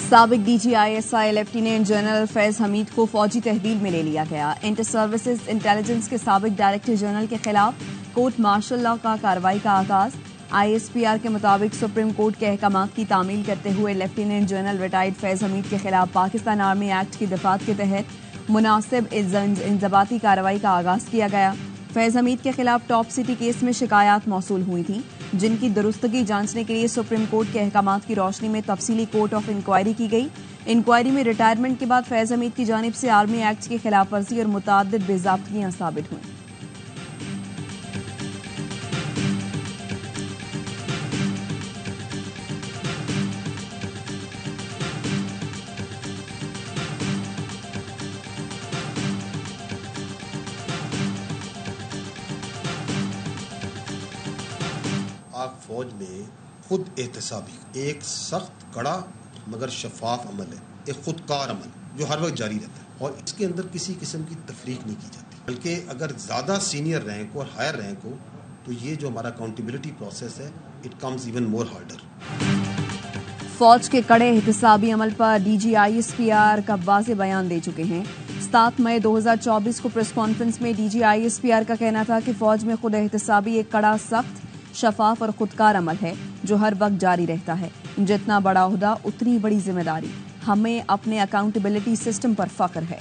سابق D G I S I lieutenant general Faiz Hameed کو فوجی تحویل میں لے لیا گیا۔ انٹر سروسز انٹیلیجنس کے سابق ڈائریکٹر جنرل کے خلاف کورٹ مارشل لا کا کارروائی کا آغاز۔ آئی ایس پی آر کے مطابق سپریم کورٹ کے احکامات کی تعمیل کرتے ہوئے لیفٹیننٹ جنرل ریٹائرڈ فیض حمید کے خلاف پاکستان آرمی ایکٹ کی دفعات کے تحت مناسب انضباطی کارروائی کا آغاز کیا گیا۔ فیض حمید کے خلاف ٹاپ سٹی کیس میں شکایات موصول ہوئی تھیں، جن کی درستگی جانچنے کے لیے سپریم کورٹ کے احکامات کی روشنی میں تفصیلی کورٹ آف انکوائری کی گئی۔ انکوائری میں ریٹائرمنٹ کے بعد فیض حمید کی جانب سے آرمی ایکٹ کی خلاف ورزی اور متعدد بے ضابطگیاں ثابت ہوئیں۔ فوج میں خود احتسابی ایک سخت کڑا مگر شفاف عمل ہے، ایک خودکار عمل جو ہر وقت جاری رہتا ہے، اور اس کے اندر کسی قسم کی تفریق نہیں کی جاتی، بلکہ اگر زیادہ سینئر رینک اور ہائر رینک ہو تو یہ جو ہمارا اکاؤنٹیبلٹی پروسیس ہے it comes even more harder. فوج کے کڑے احتسابی عمل پر D G I S P R کا واضح بیان دے چکے ہیں۔ 7 مئی 2024 کو پریس کانفرنس میں D G I S P R کا کہنا تھا کہ فوج میں خود احتسابی ایک کڑا، سخت، شفاف اور خودکار عمل ہے جو ہر وقت جاری رہتا ہے۔ جتنا بڑا عہدہ اتنی بڑی ذمہ داری، ہمیں اپنے اکاؤنٹیبلٹی سسٹم پر فخر ہے۔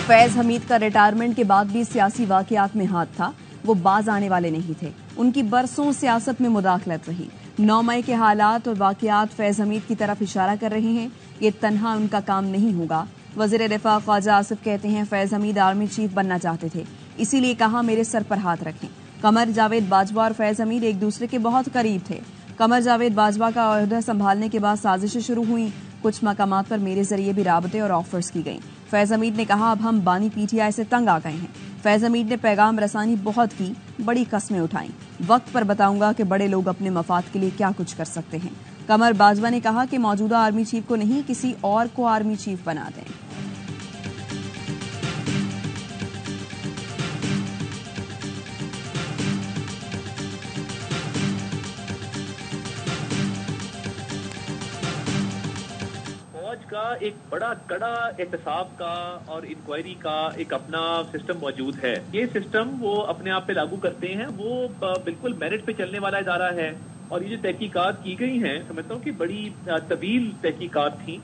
فیض حمید کا ریٹائرمنٹ کے بعد بھی سیاسی واقعات میں ہاتھ تھا، وہ باز آنے والے نہیں تھے، ان کی برسوں سیاست میں مداخلت رہی۔ 9 مئی کے حالات اور واقعات فیض حمید کی طرف اشارہ کر رہے ہیں، یہ تنہا ان کا کام نہیں ہوگا۔ وزیر دفاع خواجہ آصف کہتے ہیں فیض حمید آرمی چیف بننا چاہتے تھے، اسی لیے کہا میرے سر پر ہاتھ رکھیں۔ قمر جاوید باجوہ اور فیض حمید ایک دوسرے کے بہت قریب تھے۔ قمر جاوید باجوہ کا عہدہ سنبھالنے کے بعد سازشیں شروع ہوئیں، کچھ مقامات پر میرے ذریعے بھی رابطے اور آفرز کی گئیں۔ فیض حمید نے کہا اب ہم بانی پی ٹی آئی سے تنگ آ گئے ہیں۔ فیض حمید نے پیغام رسانی بہت کی، بڑی قسمیں اٹھائیں، وقت پر بتاؤں گا کہ بڑے لوگ اپنے مفاد کے لیے کیا کچھ کر سکتے ہیں۔ قمر باجوہ نے کہا کہ موجودہ آرمی چیف کو نہیں، کسی اور کو آرمی چیف بنا دیں۔ کا ایک بڑا کڑا احتساب کا اور انکوائری کا ایک اپنا سسٹم موجود ہے۔ یہ سسٹم وہ اپنے آپ پہ لاگو کرتے ہیں، وہ بالکل میرٹ پہ چلنے والا ادارہ ہے، اور یہ جو تحقیقات کی گئی ہیں سمجھتا ہوں کہ بڑی طویل تحقیقات تھیں۔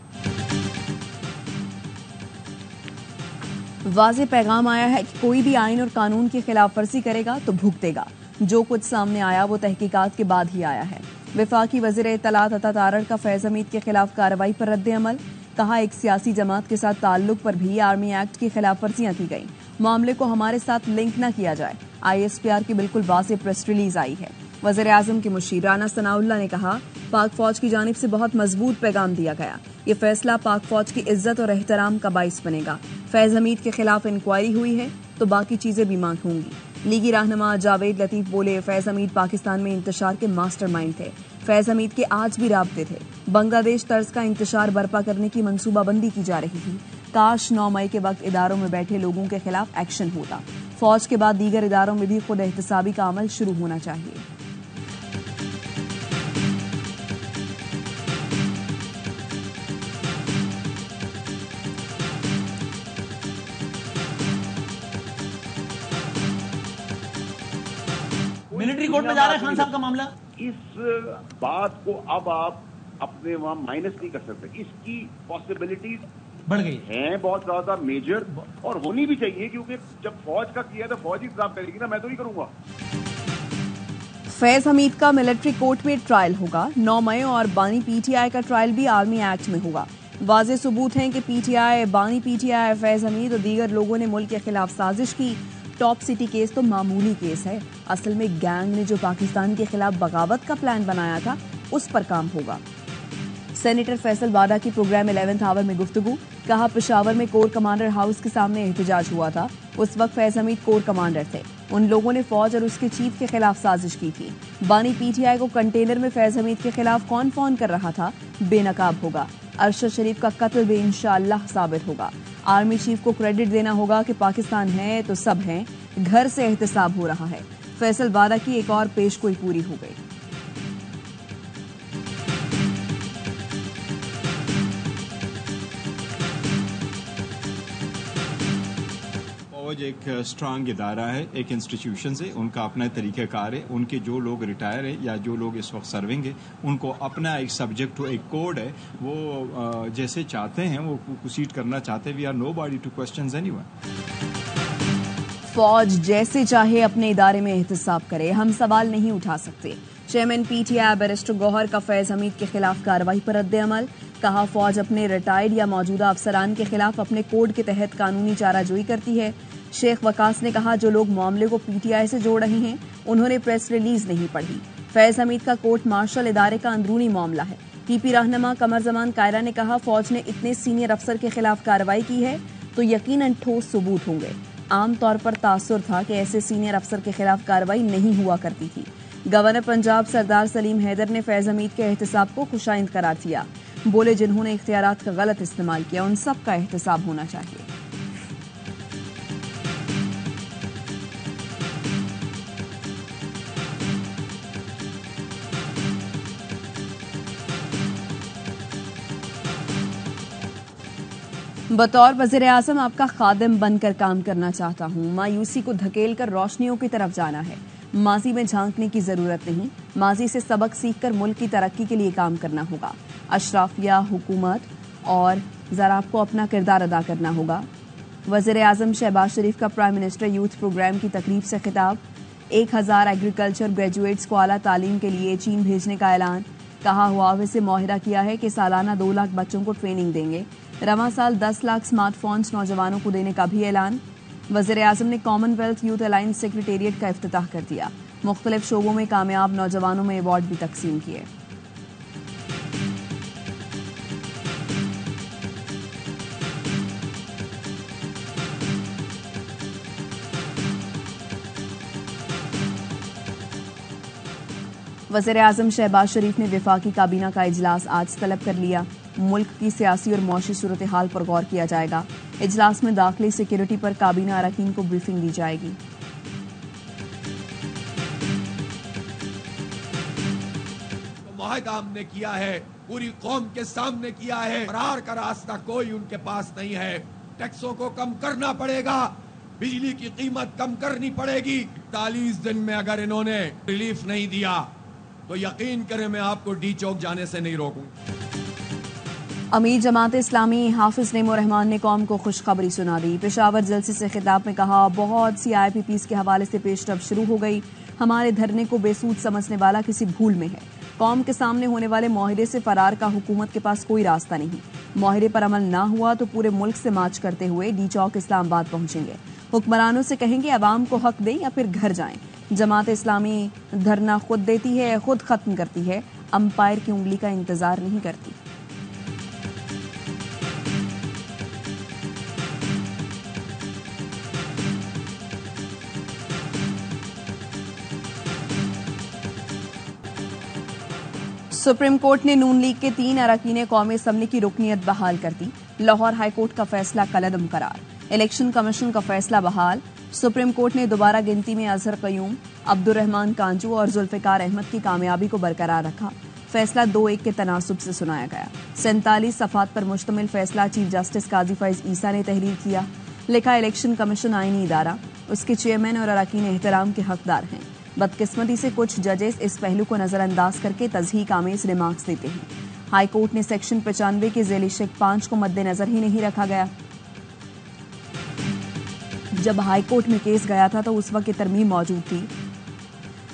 واضح پیغام آیا ہے کہ کوئی بھی آئین اور قانون کی خلاف ورزی کرے گا تو بھگتے گا۔ جو کچھ سامنے آیا وہ تحقیقات کے بعد ہی آیا ہے۔ وفاقی وزیر اطلاعات عطا تارڑ کا فیض حمید کے خلاف کارروائی پر رد عمل، کہا ایک سیاسی جماعت کے ساتھ تعلق پر بھی آرمی ایکٹ کی خلاف ورزیاں کی گئیں، معاملے کو ہمارے ساتھ لنک نہ کیا جائے۔ آئی ایس پی آر کی بالکل واضح پریس ریلیز آئی ہے۔ وزیر اعظم کے مشیر رانا ثناء اللہ نے کہا پاک فوج کی جانب سے بہت مضبوط پیغام دیا گیا، یہ فیصلہ پاک فوج کی عزت اور احترام کا باعث بنے گا۔ فیض حمید کے خلاف انکوائری ہوئی ہے تو باقی چیزیں بھی مانگ ہوں گی۔ لیگی رہنما جاوید لطیف بولے فیض حمید پاکستان میں انتشار کے ماسٹر مائنڈ تھے، فیض حمید کے آج بھی رابطے تھے، بنگلہ دیش طرز کا انتشار برپا کرنے کی منصوبہ بندی کی جا رہی تھی۔ کاش 9 مئی کے وقت اداروں میں بیٹھے لوگوں کے خلاف ایکشن ہوتا۔ فوج کے بعد دیگر اداروں میں بھی خود احتسابی کا عمل شروع ہونا چاہیے۔ ملٹری کورٹ میں جا رہے ہیں خان صاحب کا معاملہ، اس بات کو اب آپ اپنے وہاں مائنس نہیں کر سکتے، اس کی پاسبلٹیز بڑھ گئی ہیں بہت زیادہ میجر، اور ہونی بھی چاہیے، کیونکہ جب فوج کا کیا تو فوج ہی انتظام کرے گی نا، میں تو نہیں کروں گا۔ فیض حمید کا ملٹری کورٹ میں ٹرائل ہوگا۔ 9 مئی اور بانی پی ٹی آئی کا ٹرائل بھی آرمی ایکٹ میں ہوگا۔ واضح ثبوت ہیں کہ پی ٹی آئی، بانی پی ٹی آئی، فیض حمید اور دیگر لوگوں نے ملک کے خلاف سازش کی۔ ٹاپ سٹی کیس تو معمولی کیس ہے، اصل میں گینگ نے جو پاکستان کے خلاف بغاوت کا پلان بنایا تھا اس پر کام ہوگا۔ سینیٹر فیصل واڈا کی پروگرام 11th آور میں گفتگو، کہا پشاور میں کور کمانڈر ہاؤس کے سامنے احتجاج ہوا تھا، اس وقت فیض حمید کور کمانڈر تھے، ان لوگوں نے فوج اور اس کے چیف کے خلاف سازش کی تھی۔ بانی پی ٹی آئی کو کنٹینر میں فیض حمید کے خلاف کون فون کر رہا تھا بے نقاب ہوگا۔ ارشد شریف کا قتل بھی انشاءاللہ ثابت ہوگا۔ آرمی چیف کو کریڈٹ دینا ہوگا کہ پاکستان ہے تو سب ہیں، گھر سے احتساب ہو رہا ہے۔ फैसल वादा की एक और पेशगोई पूरी हो गई। फौज एक स्ट्रांग इदारा है, एक इंस्टीट्यूशन है, उनका अपना तरीक़ाकार है। उनके जो लोग रिटायर है या जो लोग इस वक्त सर्विंग है, उनको अपना एक सब्जेक्ट हो, एक कोड है, वो जैसे चाहते हैं वो प्रोसीड करना चाहते हैं। We are nobody to question anyone. फौज जैसे चाहे अपने इदारे में एहतसाब करे, हम सवाल नहीं उठा सकते। चेयरमैन पीटीआई बैरिस्टर गौहर का फैज हमीद के खिलाफ कार्रवाई पर रद्द अमल। कहा, फौज अपने रिटायर्ड या मौजूदा अफसरान के खिलाफ अपने कोड के तहत कानूनी चाराजोई करती है। शेख वकास ने कहा, जो लोग मामले को पीटीआई से जोड़ रहे हैं उन्होंने प्रेस रिलीज नहीं पढ़ी। फैज हमीद का कोर्ट मार्शल इदारे का अंदरूनी मामला है। पीपी रहनुमा कमर जमान कायरा ने कहा, फौज ने इतने सीनियर अफसर के खिलाफ कार्रवाई की है तो यकीनन ठोस सबूत होंगे। आम तौर पर तासुर था कि ऐसे सीनियर अफसर के खिलाफ कार्रवाई नहीं हुआ करती थी। गवर्नर पंजाब सरदार सलीम हैदर ने फैज हमीद के एहतसाब को खुशाइंद करार दिया। बोले, जिन्होंने इख्तियारात का गलत इस्तेमाल किया उन सब का एहतसाब होना चाहिए। बतौर वज़ीर आज़म आपका खादिम बनकर काम करना चाहता हूँ। मायूसी को धकेल कर रोशनियों की तरफ जाना है। माजी में झांकने की जरूरत नहीं, माजी से सबक सीखकर मुल्क की तरक्की के लिए काम करना होगा। अशराफिया, हुकूमत और ज़राब को अपना किरदार अदा करना होगा। वज़ीर आज़म शहबाज शरीफ का प्राइम मिनिस्टर यूथ प्रोग्राम की तकरीब से खिताब। 1000 एग्रीकल्चर ग्रेजुएट्स को आला तालीम के लिए चीन भेजने का ऐलान। कहा, हुआवे से मुआहिदा किया है कि सालाना 2 लाख बच्चों को ट्रेनिंग देंगे। रवां साल 10 लाख स्मार्टफोन्स नौजवानों को देने का भी ऐलान। वज़ीर आज़म ने कॉमनवेल्थ यूथ अलायंस सेक्रेटेरिएट का इफ्तिताह कर दिया। मुख्तलिफ शोबों में कामयाब नौजवानों में अवार्ड भी तकसीम किए। वज़ीर आज़म शहबाज शरीफ ने वफाकी काबीना का इजलास आज तलब कर लिया। मुल्क की सियासी और मौशी सूरत हाल पर गौर किया जाएगा। इजलास में दाखिली सिक्योरिटी पर काबीना अरकान को ब्रीफिंग दी जाएगी। मुआहदा हमने किया है, पूरी कौम के सामने किया है। फरार का रास्ता कोई उनके पास नहीं है। टैक्सों को कम करना पड़ेगा, बिजली की कीमत कम करनी पड़ेगी। 41 दिन में अगर इन्होंने रिलीफ नहीं दिया तो यकीन करें मैं आपको डी चौक जाने से नहीं रोकूंगा। अमीर जमात इस्लामी हाफिज नेमो रहमान ने कौम को खुशखबरी सुना दी। पेशावर जलसे से खिताब में कहा, बहुत सी IPPs के हवाले से पेशरफ शुरू हो गई। हमारे धरने को बेसूद समझने वाला किसी भूल में है। कौम के सामने होने वाले मुआहदे से फरार का हुकूमत के पास कोई रास्ता नहीं। मुआहदे पर अमल ना हुआ तो पूरे मुल्क से मार्च करते हुए डी चौक इस्लामाबाद पहुंचेंगे। हुक्मरानों से कहेंगे अवाम को हक दें या फिर घर जाएं। जमात इस्लामी धरना खुद देती है, खुद खत्म करती है, अंपायर की उंगली का इंतजार नहीं करती। सुप्रीम कोर्ट ने नून लीग के 3 अरकान कौमी असम्बली की रुकनियत बहाल कर दी। लाहौर हाई कोर्ट का फैसला कलअदम करार। इलेक्शन कमीशन का फैसला बहाल। सुप्रीम कोर्ट ने दोबारा गिनती में अजहर कयूम, अब्दुर्रहमान कांजू और जुल्फिकार अहमद की कामयाबी को बरकरार रखा। फैसला 2-1 के तनासुब से सुनाया गया। 47 सफ़ात पर मुश्तमिल फैसला चीफ जस्टिस काजी फैज ईसा ने तहरीर किया। लिखा, इलेक्शन कमीशन आईनी इदारा, उसके चेयरमैन और अरकान एहतराम के हकदार हैं। बदकिस्मती से कुछ जजेस इस पहलू को नजरअंदाज करके तज़हीक आमेज रिमार्क्स देते हैं। हाई कोर्ट ने सेक्शन 95 के ज़ेली शेक 5 को मद्देनजर ही नहीं रखा गया। जब हाई कोर्ट में केस गया था तो उस वक्त ये तरमीम मौजूद थी।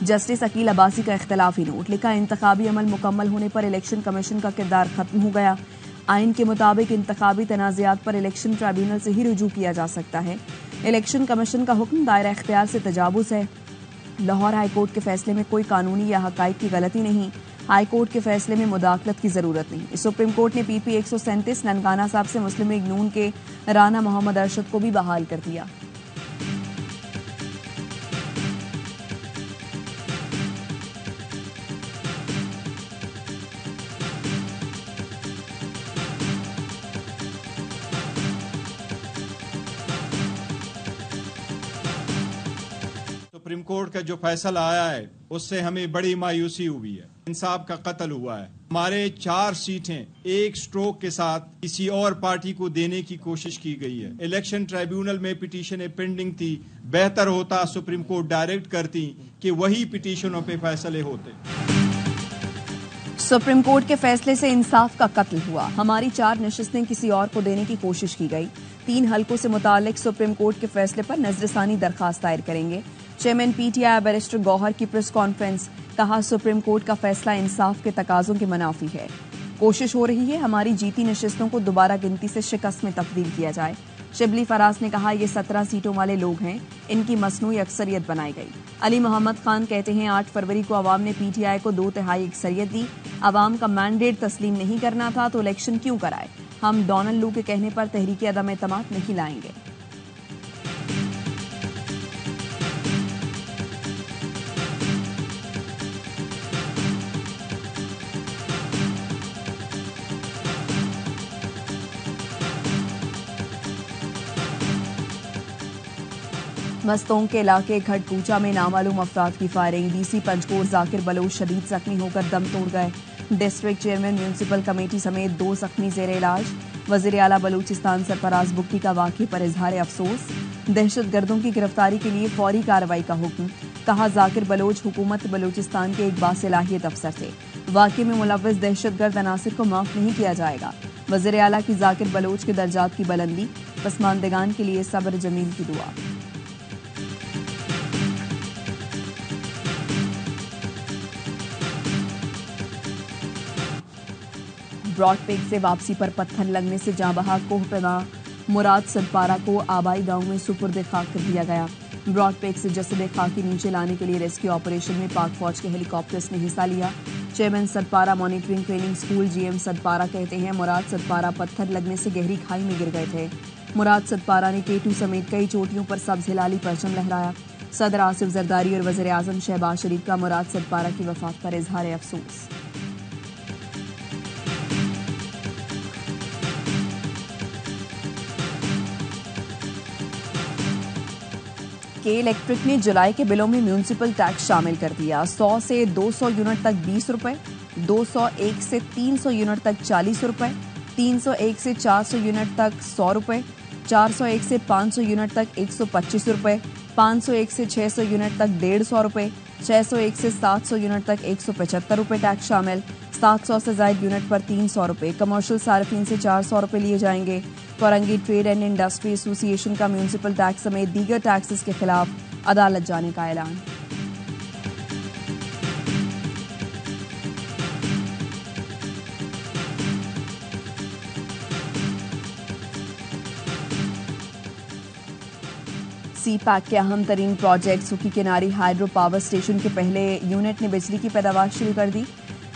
जस्टिस अकील अब्बासी का इख्तलाफी नोट। लिखा, इंतखाबी अमल मुकम्मल होने पर इलेक्शन कमीशन का किरदार खत्म हो गया। आइन के मुताबिक इंतखाबी तनाज़ात पर इलेक्शन ट्राइब्यूनल से ही रुजू किया जा सकता है। इलेक्शन कमीशन का हुक्म दायरा इख्तियार से तजावुज़ है। लाहौर हाई कोर्ट के फैसले में कोई कानूनी या हकाइक की गलती नहीं। हाई कोर्ट के फैसले में मुदाखलत की जरूरत नहीं। सुप्रीम कोर्ट ने PP 137 ननकाना साहब से मुस्लिम लीग नून के राना मोहम्मद अरशद को भी बहाल कर दिया। सुप्रीम कोर्ट का जो फैसला आया है उससे हमें बड़ी मायूसी हुई है। इंसाफ का कत्ल हुआ है। हमारे 4 सीटें एक स्ट्रोक के साथ किसी और पार्टी को देने की कोशिश की गई है। इलेक्शन ट्राइब्यूनल में पिटीशनें पेंडिंग थी। बेहतर होता सुप्रीम कोर्ट डायरेक्ट करती कि वही पिटीशनों पे फैसले होते। सुप्रीम कोर्ट के फैसले से इंसाफ का कत्ल हुआ। हमारी 4 नशिस्तें किसी और को देने की कोशिश की गई। 3 हलकों से मुतालिक सुप्रीम कोर्ट के फैसले पर नजरसानी दरखास्त दायर करेंगे। चेयरमैन पीटीआई बैरिस्टर गौहर की प्रेस कॉन्फ्रेंस। कहा, सुप्रीम कोर्ट का फैसला इंसाफ के तकाजों के मुनाफी है। कोशिश हो रही है हमारी जीती नशिस्तों को दोबारा गिनती से शिकस्त में तब्दील किया जाए। शिबली फराज ने कहा, ये 17 सीटों वाले लोग हैं, इनकी मसनूई अक्सरियत बनाई गई। अली मोहम्मद खान कहते हैं, 8 फरवरी को अवाम ने पीटीआई को 2/3 अक्सरियत दी। अवाम का मैंडेट तस्लीम नहीं करना था तो इलेक्शन क्यों कराए। हम डोनाल्ड लू के कहने पर तहरीक अदम एतमाद नहीं लाएंगे। मस्तोंग के इलाके खड़कूचा में नामालूम अफराद की फायरिंग। डीसी पंचकोट जाकिर बलोच शदीद जख्मी होकर दम तोड़ गए। डिस्ट्रिक्ट चेयरमैन म्यूनिसिपल कमेटी समेत 2 जख्मी जेर इलाज। वजीर आला बलूचिस्तान सरफराज बुक्की का वाक़े पर इजहार अफसोस। दहशत गर्दों की गिरफ्तारी के लिए फौरी कार्रवाई का हुक्म। कहा, जाकिर बलोच हुकूमत बलूचिस्तान के एक बासलाहियत अफसर थे। वाक़े में मुलव्वस दहशतगर्द अनासिर को माफ नहीं किया जाएगा। वजीर आला की जाकिर बलोच के दर्जात की बुलंदी। पसमानदगान के लिए सब्र जमील की दुआ। ब्रॉडपेक से वापसी पर पत्थर लगने से जाँ बहा कोहपना मुराद सदपारा को आबाई गांव में सुपुर्द खाक कर दिया गया। ब्रॉडपेक से जसद खाकी नीचे लाने के लिए रेस्क्यू ऑपरेशन में पाक फौज के हेलीकॉप्टर्स ने हिस्सा लिया। Chairman Sadpara monitoring training school GM Sadpara कहते हैं, मुराद सदपारा पत्थर लगने से गहरी खाई में गिर गए थे। मुराद सदपारा ने K2 समेत कई चोटियों पर सब्ज हिलाली परचम लहराया। सदर आसिफ जरदारी और वज़ीर आज़म शहबाज शरीफ का मुराद सदपारा की वफात पर इजहार अफसोस। के इलेक्ट्रिक ने जुलाई के बिलों में म्यूनिसिपल टैक्स शामिल कर दिया। 100 से 200 यूनिट तक 20 रुपए, 201 से 300 यूनिट तक 40 रुपए, 301 से 400 यूनिट तक 100 रुपए, 401 से 500 यूनिट तक 125 रुपए, 501 से 600 यूनिट तक 150 रुपए, 601 से 700 यूनिट तक 175 रुपए टैक्स शामिल। 700 से ज़ायद यूनिट पर 300 रुपए। कमर्शियल सार्फिन से 400 रुपए लिए जाएंगे। Korangi trade and industry association का म्यूनिसिपल टैक्स समेत दीगर टैक्सेस के खिलाफ अदालत जाने का ऐलान। सी पैक के अहम तरीन प्रोजेक्ट सुखी किनारी हाइड्रो पावर स्टेशन के पहले यूनिट ने बिजली की पैदावार शुरू कर दी।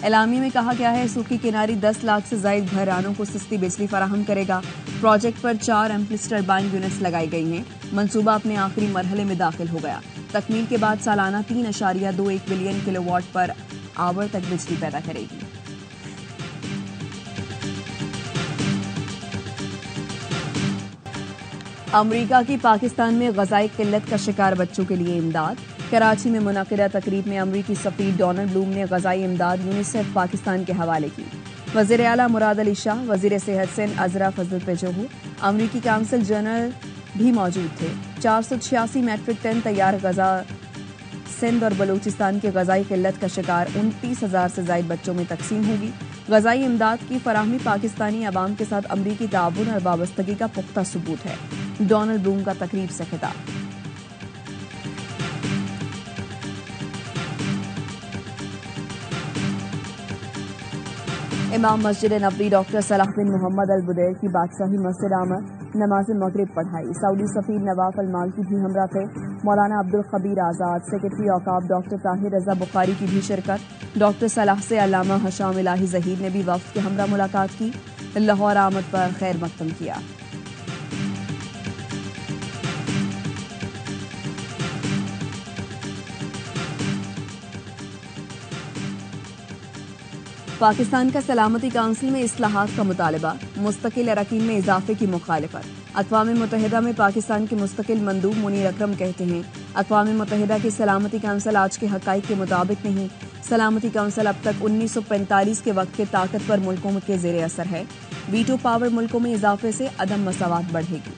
एलामी में कहा गया है, सुखी किनारी 10 लाख से ज्यादा घरानों को सस्ती बिजली फराहम करेगा। प्रोजेक्ट पर 4 एम्प्लिस टरबाइन यूनिट्स लगाई गई हैं। मंसूबा अपने आखिरी मरहले में दाखिल हो गया। तकमील के बाद सालाना 3.21 बिलियन किलोवाट पर आवर तक बिजली पैदा करेगी। अमरीका की पाकिस्तान में ग़ज़ाई किल्लत का शिकार बच्चों के लिए इमदाद। कराची में मुनक़िदा तकरीब में अमरीकी सफ़ीर डोनाल्ड ब्लूम ने ग़ज़ाई इमदाद यूनिसेफ पाकिस्तान के हवाले की। वज़ीर आला मुराद अली शाह, वज़ीर सेहत सिंध अज़रा फजल पेजोहू, अमरीकी काउंसिल जनरल भी मौजूद थे। 486 मैट्रिक टन तैयार ग़ज़ा सिंध और बलूचिस्तान के ग़ज़ाई किल्लत का शिकार 29,000 से ज़ायद बच्चों में तकसीम होगी। ग़ज़ाई इमदाद की फराहमी पाकिस्तानी अवाम के साथ अमरीकी ताउन और वाबस्तगी का पुख्ता सबूत है। डोनाल्ड ब्लूम का तकरीब से खिताब। इमाम मस्जिद नबवी डॉक्टर सलाह बिन मोहम्मद अल बुदैर की बादशाही मस्जिद आमद नमाज मगरिब पढ़ाई। सऊदी सफ़ीर नवाफ अल मालकी भी हमरा थे। मौलाना अब्दुल खबीर आज़ाद, सेक्रेटरी औकाफ डॉक्टर ताहिर रजा बुखारी की भी शिरकत। डॉक्टर सलाह से अल्लामा हशाम इलाही ज़हीर ने भी वफ़द के हमरा मुलाकात की। लाहौर आमद पर खैर मकदम किया। पाकिस्तान का सलामती काउंसिल में इस्लाहात का मुतालबा। मुस्तकिल अरकान में इजाफे की मुखालिफत। اقوام متحدہ میں پاکستان کے مستقل مندوب منیر اکرم کہتے ہیں اقوام متحدہ کی سلامتی کونسل آج کے حقائق کے مطابق نہیں. سلامتی کونسل اب تک 1945 کے وقت کے طاقتور ملکوں کے زیر اثر ہے. ویٹو پاور ملکوں میں اضافے سے عدم مساوات بڑھے گی.